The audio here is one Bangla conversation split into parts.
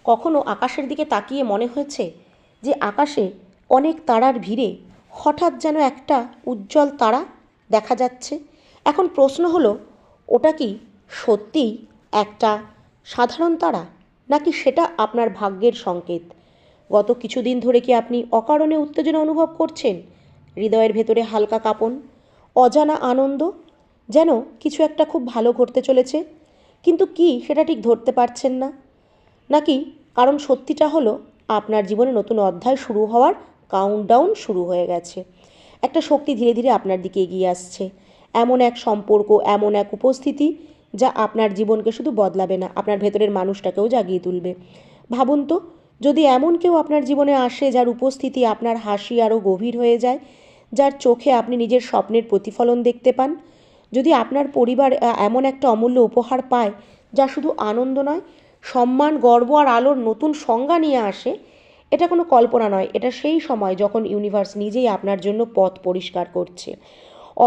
কখনো আকাশের দিকে তাকিয়ে মনে হয়েছে যে আকাশে অনেক তারার ভিড়ে হঠাৎ যেন একটা উজ্জ্বল তারা দেখা যাচ্ছে? এখন প্রশ্ন হলো, ওটা কি সত্যিই একটা সাধারণ তারা, নাকি সেটা আপনার ভাগ্যের সংকেত? গত কিছুদিন ধরে কি আপনি অকারণে উত্তেজনা অনুভব করছেন? হৃদয়ের ভেতরে হালকা কাঁপন, অজানা আনন্দ, যেন কিছু একটা খুব ভালো ঘটতে চলেছে, কিন্তু কি সেটা ঠিক ধরতে পারছেন না? নাকি কারণ সত্যিটা হলো, আপনার জীবনে নতুন অধ্যায় শুরু হওয়ার কাউন্টডাউন শুরু হয়ে গেছে। একটা শক্তি ধীরে ধীরে আপনার দিকে এগিয়ে আসছে, এমন এক সম্পর্ক, এমন এক উপস্থিতি যা আপনার জীবনকে শুধু বদলাবে না, আপনার ভেতরের মানুষটাকেও জাগিয়ে তুলবে। ভাবুন তো, যদি এমন কেউ আপনার জীবনে আসে যার উপস্থিতি আপনার হাসি আরও গভীর হয়ে যায়, যার চোখে আপনি নিজের স্বপ্নের প্রতিফলন দেখতে পান, যদি আপনার পরিবার এমন একটা অমূল্য উপহার পায় যা শুধু আনন্দ নয়, সম্মান, গর্ব আর আলোর নতুন সংজ্ঞা নিয়ে আসে, এটা কোনো কল্পনা নয়, এটা সেই সময় যখন ইউনিভার্স নিজেই আপনার জন্য পথ পরিষ্কার করছে।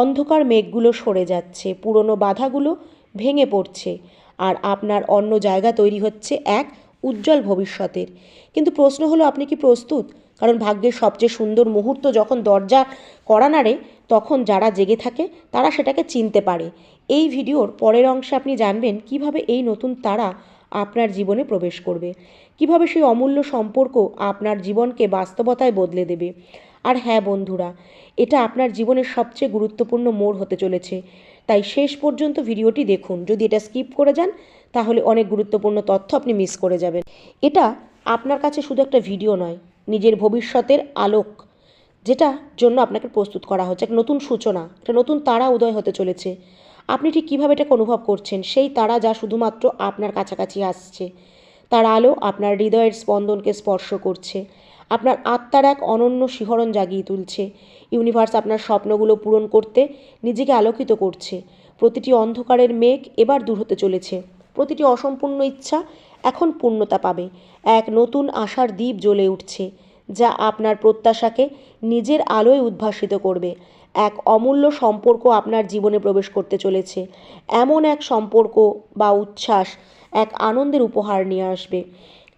অন্ধকার মেঘগুলো সরে যাচ্ছে, পুরনো বাধাগুলো ভেঙে পড়ছে, আর আপনার অন্য জায়গা তৈরি হচ্ছে এক উজ্জ্বল ভবিষ্যতের। কিন্তু প্রশ্ন হলো, আপনি কি প্রস্তুত? কারণ ভাগ্যের সবচেয়ে সুন্দর মুহূর্ত যখন দরজা কড়া নাড়ে, তখন যারা জেগে থাকে তারা সেটাকে চিনতে পারে। এই ভিডিওর পরের অংশে আপনি জানবেন কিভাবে এই নতুন তারা আপনার জীবনে প্রবেশ করবে, কিভাবে সেই অমূল্য সম্পর্ক আপনার জীবনকে বাস্তবতায় বদলে দেবে। আর হ্যাঁ বন্ধুরা, এটা আপনার জীবনের সবচেয়ে গুরুত্বপূর্ণ মোড় হতে চলেছে, তাই শেষ পর্যন্ত ভিডিওটি দেখুন। যদি এটা স্কিপ করে যান, তাহলে অনেক গুরুত্বপূর্ণ তথ্য আপনি মিস করে যাবেন। এটা আপনার কাছে শুধু একটা ভিডিও নয়, নিজের ভবিষ্যতের আলোক, যেটার জন্য আপনাকে প্রস্তুত করা হচ্ছে, একটা নতুন সূচনা, একটা নতুন তারা উদয় হতে চলেছে। আপনি ঠিক কীভাবে এটাকে অনুভব করছেন? সেই তারা যা শুধুমাত্র আপনার কাছাকাছি আসছে, তার আলো আপনার হৃদয়ের স্পন্দনকে স্পর্শ করছে, আপনার আত্মার এক অনন্য শিহরণ জাগিয়ে তুলছে। ইউনিভার্স আপনার স্বপ্নগুলো পূরণ করতে নিজেকে আলোকিত করছে। প্রতিটি অন্ধকারের মেঘ এবার দূর হতে চলেছে, প্রতিটি অসম্পূর্ণ ইচ্ছা এখন পূর্ণতা পাবে। এক নতুন আশার দ্বীপ জ্বলে উঠছে, যা আপনার প্রত্যাশাকে নিজের আলোয় উদ্ভাসিত করবে। এক অমূল্য সম্পর্ক আপনার জীবনে প্রবেশ করতে চলেছে, এমন এক সম্পর্ক বা উচ্ছ্বাস, এক আনন্দের উপহার নিয়ে আসবে।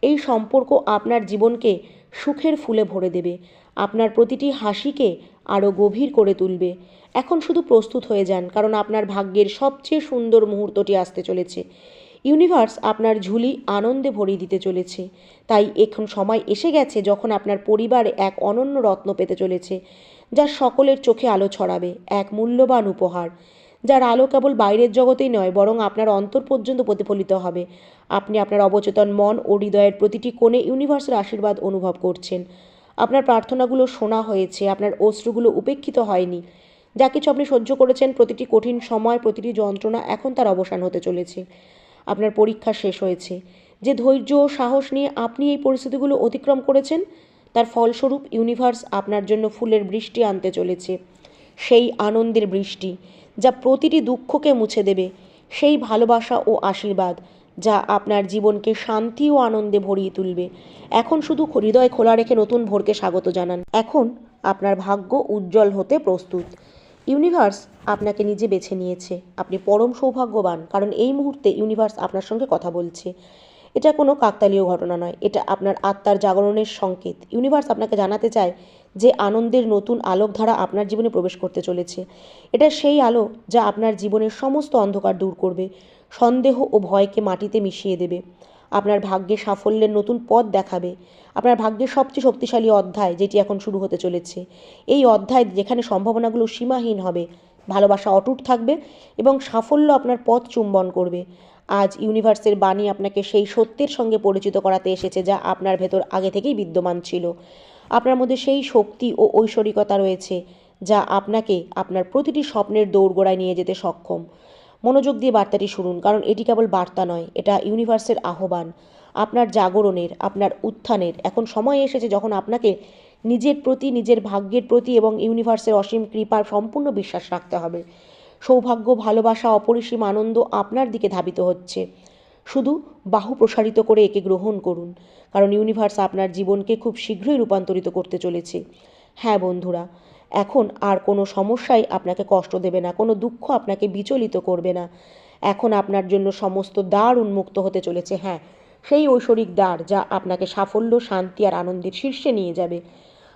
এই সম্পর্ক আপনার জীবনকে সুখের ফুলে ভরে দেবে, আপনার প্রতিটি হাসিকে আরও গভীর করে তুলবে। এখন শুধু প্রস্তুত হয়ে যান, কারণ আপনার ভাগ্যের সবচেয়ে সুন্দর মুহূর্তটি আসতে চলেছে। ইউনিভার্স আপনার ঝুলি আনন্দে ভরিয়ে দিতে চলেছে। তাই এখন সময় এসে গেছে যখন আপনার পরিবার এক অনন্য রত্ন পেতে চলেছে, যা সকলের চোখে আলো ছড়াবে, এক মূল্যবান উপহার, যার আলো কেবল বাইরের জগতেই নয়, বরং আপনার অন্তর পর্যন্ত প্রতিফলিত হবে। আপনি আপনার অবচেতন মন ও হৃদয়ের প্রতিটি কোণে ইউনিভার্সের আশীর্বাদ অনুভব করছেন। আপনার প্রার্থনাগুলো শোনা হয়েছে, আপনার অশ্রুগুলো উপেক্ষিত হয়নি। যা কিছু আপনি সহ্য করেছেন, প্রতিটি কঠিন সময়, প্রতিটি যন্ত্রণা, এখন তার অবসান হতে চলেছে। আপনার পরীক্ষা শেষ হয়েছে। যে ধৈর্য ও সাহস নিয়ে আপনি এই পরিস্থিতিগুলো অতিক্রম করেছেন, তার ফলস্বরূপ ইউনিভার্স আপনার জন্য ফুলের বৃষ্টি আনতে চলেছে। সেই আনন্দের বৃষ্টি যা প্রতিটি দুঃখকে মুছে দেবে, সেই ভালোবাসা ও আশীর্বাদ যা আপনার জীবনকে শান্তি ও আনন্দে ভরিয়ে তুলবে। এখন শুধু হৃদয় খোলা রেখে নতুন ভোরকে স্বাগত জানান। এখন আপনার ভাগ্য উজ্জ্বল হতে প্রস্তুত। ইউনিভার্স আপনাকে নিজে বেছে নিয়েছে। আপনি পরম সৌভাগ্যবান, কারণ এই মুহূর্তে ইউনিভার্স আপনার সঙ্গে কথা বলছে। এটা কোনো কাকতালীয় ঘটনা নয়, এটা আপনার আত্মার জাগরণের সংকেত। ইউনিভার্স আপনাকে জানাতে চায় যে আনন্দের নতুন আলোকধারা আপনার জীবনে প্রবেশ করতে চলেছে। এটা সেই আলো যা আপনার জীবনের সমস্ত অন্ধকার দূর করবে, সন্দেহ ও ভয়কে মাটিতে মিশিয়ে দেবে, আপনার ভাগ্যে সাফল্যের নতুন পথ দেখাবে। আপনার ভাগ্যের সবচেয়ে শক্তিশালী অধ্যায় যেটি এখন শুরু হতে চলেছে, এই অধ্যায় যেখানে সম্ভাবনাগুলো সীমাহীন হবে, ভালোবাসা অটুট থাকবে এবং সাফল্য আপনার পথ চুম্বন করবে। আজ ইউনিভার্সের বাণী আপনাকে সেই সত্যের সঙ্গে পরিচিত করাতে এসেছে যা আপনার ভেতর আগে থেকেই বিদ্যমান ছিল। আপনার মধ্যে সেই শক্তি ও ঐশ্বরিকতা রয়েছে যা আপনাকে আপনার প্রতিটি স্বপ্নের দৌড়গোড়ায় নিয়ে যেতে সক্ষম। মনোযোগ দিয়ে বার্তাটি শুনুন, কারণ এটি কেবল বার্তা নয়, এটা ইউনিভার্সের আহ্বান, আপনার জাগরণের, আপনার উত্থানের। এখন সময় এসেছে যখন আপনাকে নিজের প্রতি, নিজের ভাগ্যের প্রতি এবং ইউনিভার্সের অসীম কৃপার সম্পূর্ণ বিশ্বাস রাখতে হবে। সৌভাগ্য, ভালোবাসা, অপরিসীম আনন্দ আপনার দিকে ধাবিত হচ্ছে। শুধু বাহু প্রসারিত করে একে গ্রহণ করুন, কারণ ইউনিভার্স আপনার জীবনকে খুব শীঘ্রই রূপান্তরিত করতে চলেছে। হ্যাঁ বন্ধুরা, এখন আর কোনো সমস্যাই আপনাকে কষ্ট দেবে না, কোনো দুঃখ আপনাকে বিচলিত করবে না। এখন আপনার জন্য সমস্ত দ্বার উন্মুক্ত হতে চলেছে। হ্যাঁ, সেই ঐশ্বরিক দ্বার যা আপনাকে সাফল্য, শান্তি আর আনন্দের শীর্ষে নিয়ে যাবে।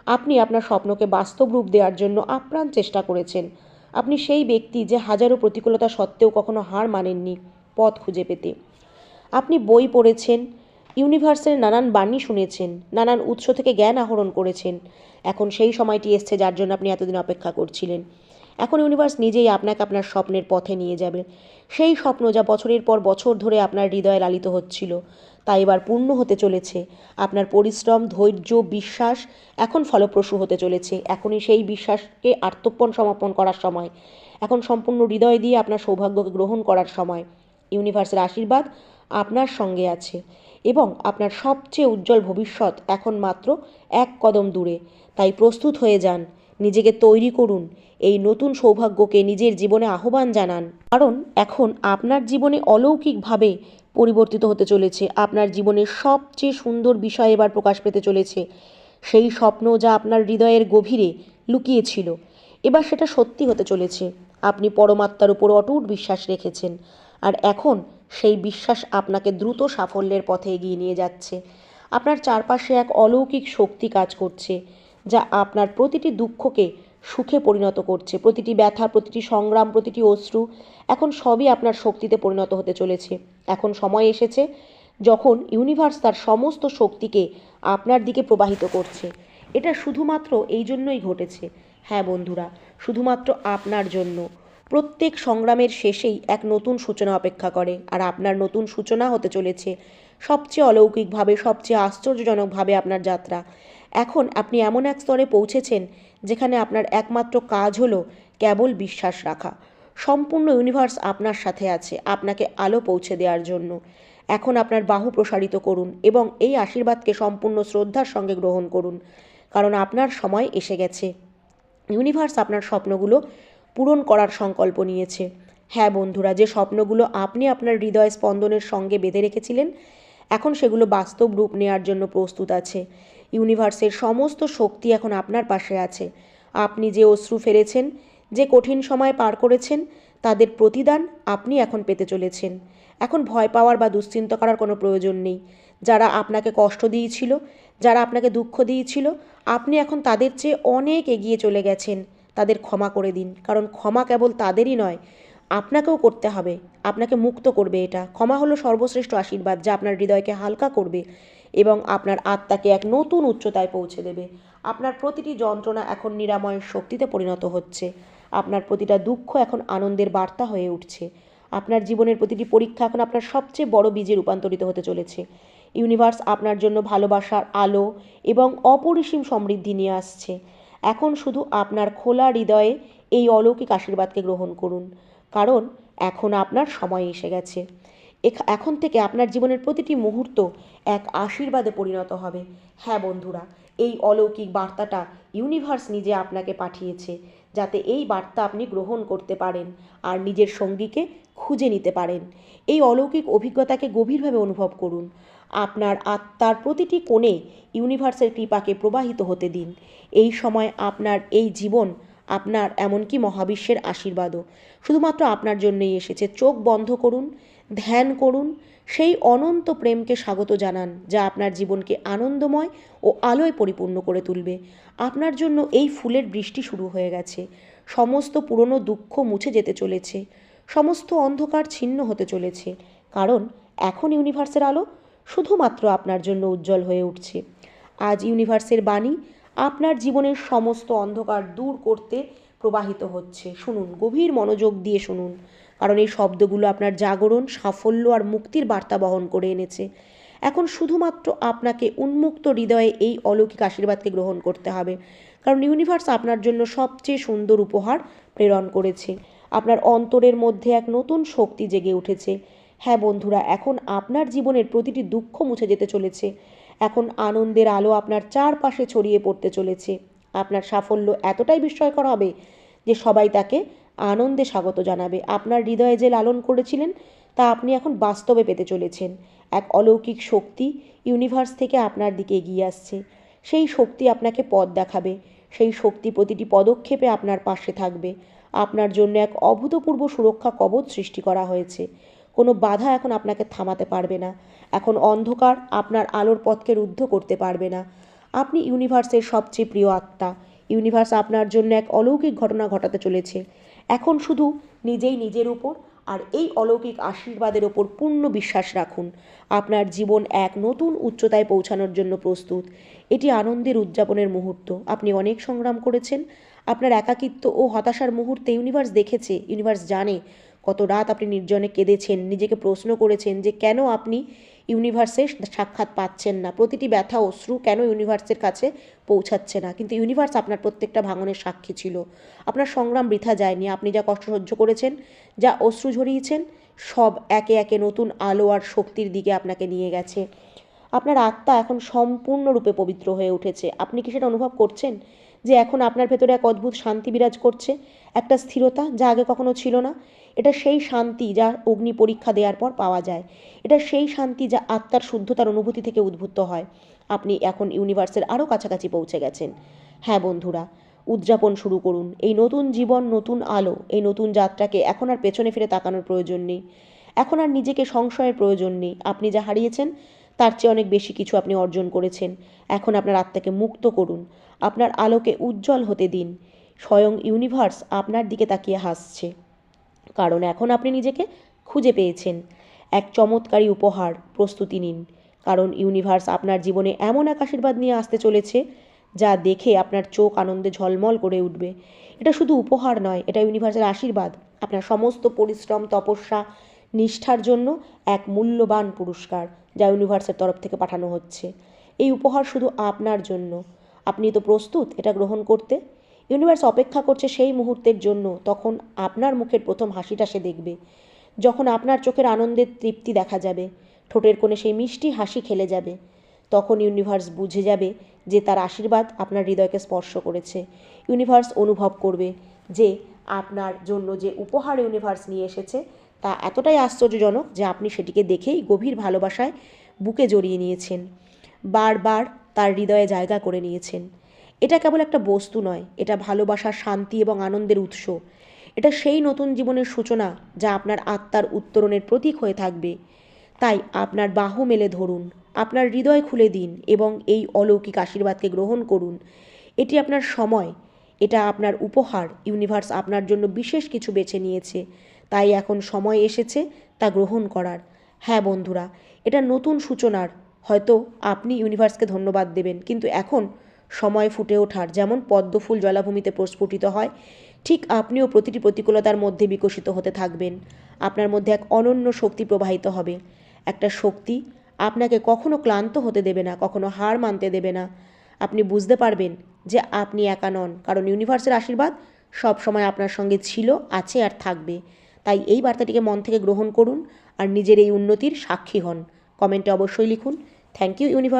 আপনি আপনার স্বপ্নকে বাস্তব রূপ দেওয়ার জন্য আপ্রাণ চেষ্টা করেছেন। আপনি সেই ব্যক্তি যে হাজারো প্রতিকূলতা সত্ত্বেও কখনো হার মানেননি পথ খুঁজে পেতে। আপনি বই পড়েছেন, ইউনিভার্সের নানান বাণী শুনেছেন, নানান উৎস থেকে জ্ঞান আহরণ করেছেন। এখন সেই সময়টি এসছে যার জন্য আপনি এতদিন অপেক্ষা করছিলেন। এখন ইউনিভার্স নিজেই আপনাকে আপনার স্বপ্নের পথে নিয়ে যাবে। সেই স্বপ্ন যা বছরের পর বছর ধরে আপনার হৃদয়ে লালিত হচ্ছিল, তা এবার পূর্ণ হতে চলেছে। আপনার পরিশ্রম, ধৈর্য, বিশ্বাস এখন ফলপ্রসূ হতে চলেছে। এখনই সেই বিশ্বাসকে আত্মপণ সমর্পণ করার সময়। এখন সম্পূর্ণ হৃদয় দিয়ে আপনার সৌভাগ্যকে গ্রহণ করার সময়। ইউনিভার্সের আশীর্বাদ আপনার সঙ্গে আছে এবং আপনার সবচেয়ে উজ্জ্বল ভবিষ্যৎ এখন মাত্র এক কদম দূরে। তাই প্রস্তুত হয়ে যান, নিজেকে তৈরি করুন, এই নতুন সৌভাগ্যকে নিজের জীবনে আহ্বান জানান। কারণ এখন আপনার জীবনে অলৌকিকভাবে পরিবর্তিত হতে চলেছে। আপনার জীবনের সবচেয়ে সুন্দর বিষয় এবার প্রকাশ পেতে চলেছে। সেই স্বপ্ন যা আপনার হৃদয়ের গভীরে লুকিয়ে ছিল, এবার সেটা সত্যি হতে চলেছে। আপনি পরমাত্মার উপর অটুট বিশ্বাস রেখেছেন, আর এখন সেই বিশ্বাস আপনাকে দ্রুত সাফল্যের পথে এগিয়ে নিয়ে যাচ্ছে। আপনার চারপাশে এক অলৌকিক শক্তি কাজ করছে, যা আপনার প্রতিটি দুঃখকে সুখে পরিণত করছে। প্রতিটি ব্যথা, প্রতিটি সংগ্রাম, প্রতিটি অশ্রু এখন সবই আপনার শক্তিতে পরিণত হতে চলেছে। এখন সময় এসেছে যখন ইউনিভার্স তার সমস্ত শক্তিকে আপনার দিকে প্রবাহিত করছে। এটা শুধুমাত্র এই জন্যই ঘটেছে, হ্যাঁ বন্ধুরা, শুধুমাত্র আপনার জন্য। প্রত্যেক সংগ্রামের শেষেই এক নতুন সূচনা অপেক্ষা করে, আর আপনার নতুন সূচনা হতে চলেছে সবচেয়ে অলৌকিকভাবে, সবচেয়ে আশ্চর্যজনকভাবে আপনার যাত্রা। এখন আপনি এমন এক স্তরে পৌঁছেছেন যেখানে আপনার একমাত্র কাজ হলো কেবল বিশ্বাস রাখা। সম্পূর্ণ ইউনিভার্স আপনার সাথে আছে আপনাকে আলো পৌঁছে দেওয়ার জন্য। এখন আপনার বাহু প্রসারিত করুন এবং এই আশীর্বাদকে সম্পূর্ণ শ্রদ্ধার সঙ্গে গ্রহণ করুন, কারণ আপনার সময় এসে গেছে। ইউনিভার্স আপনার স্বপ্নগুলো পূরণ করার সংকল্প নিয়েছে। হ্যাঁ বন্ধুরা, যে স্বপ্নগুলো আপনি আপনার হৃদয় স্পন্দনের সঙ্গে বেঁধে রেখেছিলেন, এখন সেগুলো বাস্তব রূপ নেওয়ার জন্য প্রস্তুত আছে। ইউনিভার্সের সমস্ত শক্তি এখন আপনার পাশে আছে। আপনি যে অশ্রু ফেলেছেন, যে কঠিন সময় পার করেছেন, তাদের প্রতিদান আপনি এখন পেতে চলেছেন। এখন ভয় পাওয়ার বা দুশ্চিন্তা করার কোনো প্রয়োজন নেই। যারা আপনাকে কষ্ট দিয়েছিল, যারা আপনাকে দুঃখ দিয়েছিল, আপনি এখন তাদের চেয়ে অনেক এগিয়ে চলে গেছেন। তাদের ক্ষমা করে দিন, কারণ ক্ষমা কেবল তাদেরই নয়, আপনাকেও করতে হবে। আপনাকে মুক্ত করবে এটা। ক্ষমা হলো সর্বশ্রেষ্ঠ আশীর্বাদ, যা আপনার হৃদয়কে হালকা করবে এবং আপনার আত্মাকে এক নতুন উচ্চতায় পৌঁছে দেবে। আপনার প্রতিটি যন্ত্রণা এখন নিরাময়ের শক্তিতে পরিণত হচ্ছে। আপনার প্রতিটা দুঃখ এখন আনন্দের বার্তা হয়ে উঠছে। আপনার জীবনের প্রতিটি পরীক্ষা এখন আপনার সবচেয়ে বড় বীজে রূপান্তরিত হতে চলেছে। ইউনিভার্স আপনার জন্য ভালোবাসার আলো এবং অপরিসীম সমৃদ্ধি নিয়ে আসছে। এখন শুধু আপনার খোলা হৃদয়ে এই অলৌকিক আশীর্বাদকে গ্রহণ করুন, কারণ এখন আপনার সময় এসে গেছে। এখন থেকে আপনার জীবনের প্রতিটি মুহূর্ত এক আশীর্বাদে পরিণত হবে। হ্যাঁ বন্ধুরা, এই অলৌকিক বার্তাটা ইউনিভার্স নিজে আপনাকে পাঠিয়েছে, যাতে এই বার্তা আপনি গ্রহণ করতে পারেন আর নিজের সঙ্গীকে খুঁজে নিতে পারেন। এই অলৌকিক অভিজ্ঞতাকে গভীরভাবে অনুভব করুন। আপনার আত্মার প্রতিটি কোণে ইউনিভার্সের কৃপাকে প্রবাহিত হতে দিন। এই সময় আপনার এই জীবন, আপনার এমনকি মহাবিশ্বের আশীর্বাদও শুধুমাত্র আপনার জন্যই এসেছে। চোখ বন্ধ করুন, ধ্যান করুন, সেই অনন্ত প্রেমকে স্বাগত জানান, যা আপনার জীবনকে আনন্দময় ও আলোয় পরিপূর্ণ করে তুলবে। আপনার জন্য এই ফুলের বৃষ্টি শুরু হয়ে গেছে। সমস্ত পুরনো দুঃখ মুছে যেতে চলেছে, সমস্ত অন্ধকার ছিন্ন হতে চলেছে, কারণ এখন ইউনিভার্সের আলো শুধুমাত্র আপনার জন্য উজ্জ্বল হয়ে উঠছে। আজ ইউনিভার্সের বাণী আপনার জীবনের সমস্ত অন্ধকার দূর করতে প্রবাহিত হচ্ছে। শুনুন, গভীর মনোযোগ দিয়ে শুনুন, কারণ এই শব্দগুলো আপনার জাগরণ, সাফল্য আর মুক্তির বার্তা বহন করে এনেছে। এখন শুধুমাত্র আপনাকে উন্মুক্ত হৃদয়ে এই অলৌকিক আশীর্বাদকে গ্রহণ করতে হবে, কারণ ইউনিভার্স আপনার জন্য সবচেয়ে সুন্দর উপহার প্রেরণ করেছে। আপনার অন্তরের মধ্যে এক নতুন শক্তি জেগে উঠেছে। হ্যাঁ বন্ধুরা, এখন আপনার জীবনের প্রতিটি দুঃখ মুছে যেতে চলেছে। এখন আনন্দের আলো আপনার চারপাশে ছড়িয়ে পড়তে চলেছে। আপনার সাফল্য এতটাই বিস্ময়কর হবে যে সবাই তাকে আনন্দে স্বাগত জানাবে। আপনার হৃদয়ে যে লালন করেছিলেন, তা আপনি এখন বাস্তবে পেতে চলেছেন। এক অলৌকিক শক্তি ইউনিভার্স থেকে আপনার দিকে এগিয়ে আসছে। সেই শক্তি আপনাকে পথ দেখাবে। সেই শক্তি প্রতিটি পদক্ষেপে আপনার পাশে থাকবে। আপনার জন্য এক অভূতপূর্ব সুরক্ষা কবচ সৃষ্টি করা হয়েছে। কোনো বাধা এখন আপনাকে থামাতে পারবে না। এখন অন্ধকার আপনার আলোর পথকে রুদ্ধ করতে পারবে না। আপনি ইউনিভার্সের সবচেয়ে প্রিয় আত্মা। ইউনিভার্স আপনার জন্য এক অলৌকিক ঘটনা ঘটাতে চলেছে। এখন শুধু নিজেই নিজের উপর আর এই অলৌকিক আশীর্বাদের ওপর পূর্ণ বিশ্বাস রাখুন। আপনার জীবন এক নতুন উচ্চতায় পৌঁছানোর জন্য প্রস্তুত। এটি আনন্দের উদযাপনের মুহূর্ত। আপনি অনেক সংগ্রাম করেছেন। আপনার একাকিত্ব ও হতাশার মুহূর্তে ইউনিভার্স দেখেছে। ইউনিভার্স জানে কত রাত আপনি নির্জনে কেঁদেছেন, নিজেকে প্রশ্ন করেছেন যে কেন আপনি ইউনিভার্সের সাক্ষাৎ পাচ্ছেন না, প্রতিটি ব্যথা অশ্রু কেন ইউনিভার্সের কাছে পৌঁছাচ্ছে না। কিন্তু ইউনিভার্স আপনার প্রত্যেকটা ভাঙনের সাক্ষী ছিল। আপনার সংগ্রাম বৃথা যায়নি। আপনি যা কষ্ট সহ্য করেছেন, যা অশ্রু ঝরিয়েছেন, সব একে একে নতুন আলো আর শক্তির দিকে আপনাকে নিয়ে গেছে। আপনার আত্মা এখন সম্পূর্ণরূপে পবিত্র হয়ে উঠেছে। আপনি কি সেটা অনুভব করছেন যে এখন আপনার ভেতরে এক অদ্ভুত শান্তি বিরাজ করছে, একটা স্থিরতা যা আগে কখনো ছিল না? এটা সেই শান্তি যা অগ্নি পরীক্ষা দেওয়ার পর পাওয়া যায়। এটা সেই শান্তি যা আত্মার শুদ্ধতার অনুভূতি থেকে উদ্ভূত হয়। আপনি এখন ইউনিভার্সের আরও কাছাকাছি পৌঁছে গেছেন। হ্যাঁ বন্ধুরা, উদযাপন শুরু করুন। এই নতুন জীবন, নতুন আলো, এই নতুন যাত্রাকে এখন আর পেছনে ফিরে তাকানোর প্রয়োজন নেই। এখন আর নিজেকে সংশয়ের প্রয়োজন নেই। আপনি যা হারিয়েছেন তার চেয়ে অনেক বেশি কিছু আপনি অর্জন করেছেন। এখন আপনার আত্মাকে মুক্ত করুন। আপনার আলোকে উজ্জ্বল হতে দিন। স্বয়ং ইউনিভার্স আপনার দিকে তাকিয়ে হাসছে, কারণ এখন আপনি নিজেকে খুঁজে পেয়েছেন। এক চমৎকারী উপহার প্রস্তুতি নিন, কারণ ইউনিভার্স আপনার জীবনে এমন এক আশীর্বাদ নিয়ে আসতে চলেছে যা দেখে আপনার চোখ আনন্দে ঝলমল করে উঠবে। এটা শুধু উপহার নয়, এটা ইউনিভার্সের আশীর্বাদ। আপনার সমস্ত পরিশ্রম, তপস্যা, নিষ্ঠার জন্য এক মূল্যবান পুরস্কার যা ইউনিভার্সের তরফ থেকে পাঠানো হচ্ছে। এই উপহার শুধু আপনার জন্য। আপনি তো প্রস্তুত এটা গ্রহণ করতে? ইউনিভার্স অপেক্ষা করছে সেই মুহূর্তের জন্য, তখন আপনার মুখের প্রথম হাসিটা সে দেখবে, যখন আপনার চোখের আনন্দের তৃপ্তি দেখা যাবে, ঠোঁটের কোণে সেই মিষ্টি হাসি খেলে যাবে। তখন ইউনিভার্স বুঝে যাবে যে তার আশীর্বাদ আপনার হৃদয়কে স্পর্শ করেছে। ইউনিভার্স অনুভব করবে যে আপনার জন্য যে উপহার ইউনিভার্স নিয়ে এসেছে তা এতটাই আশ্চর্যজনক যে আপনি সেটিকে দেখেই গভীর ভালোবাসায় বুকে জড়িয়ে নিয়েছেন, বারবার তার হৃদয়ে জায়গা করে নিয়েছেন। এটা কেবল একটা বস্তু নয়, এটা ভালোবাসা, শান্তি এবং আনন্দের উৎস। এটা সেই নতুন জীবনের সূচনা যা আপনার আত্মার উত্তরণের প্রতীক হয়ে থাকবে। তাই আপনার বাহু মেলে ধরুন, আপনার হৃদয় খুলে দিন এবং এই অলৌকিক আশীর্বাদকে গ্রহণ করুন। এটি আপনার সময়, এটা আপনার উপহার। ইউনিভার্স আপনার জন্য বিশেষ কিছু বেছে নিয়েছে, তাই এখন সময় এসেছে তা গ্রহণ করার। হ্যাঁ বন্ধুরা, এটা নতুন সূচনার। হয়তো আপনি ইউনিভার্সকে ধন্যবাদ দেবেন, কিন্তু এখন সময় ফুটে ওঠার। যেমন পদ্মফুল জলাভূমিতে প্রস্ফুটিত হয়, ঠিক আপনিও প্রতিটি প্রতিকূলতার মধ্যে বিকশিত হতে থাকবেন। আপনার মধ্যে এক অনন্য শক্তি প্রবাহিত হবে, একটা শক্তি আপনাকে কখনো ক্লান্ত হতে দেবে না, কখনো হার মানতে দেবে না। আপনি বুঝতে পারবেন যে আপনি একা নন, কারণ ইউনিভার্সের আশীর্বাদ সব সময় আপনার সঙ্গে ছিল, আছে আর থাকবে। তাই এই বার্তাটিকে মন থেকে গ্রহণ করুন আর নিজের এই উন্নতির সাক্ষী হন। কমেন্টে অবশ্যই লিখুন, থ্যাংক ইউ ইউনিভার্স।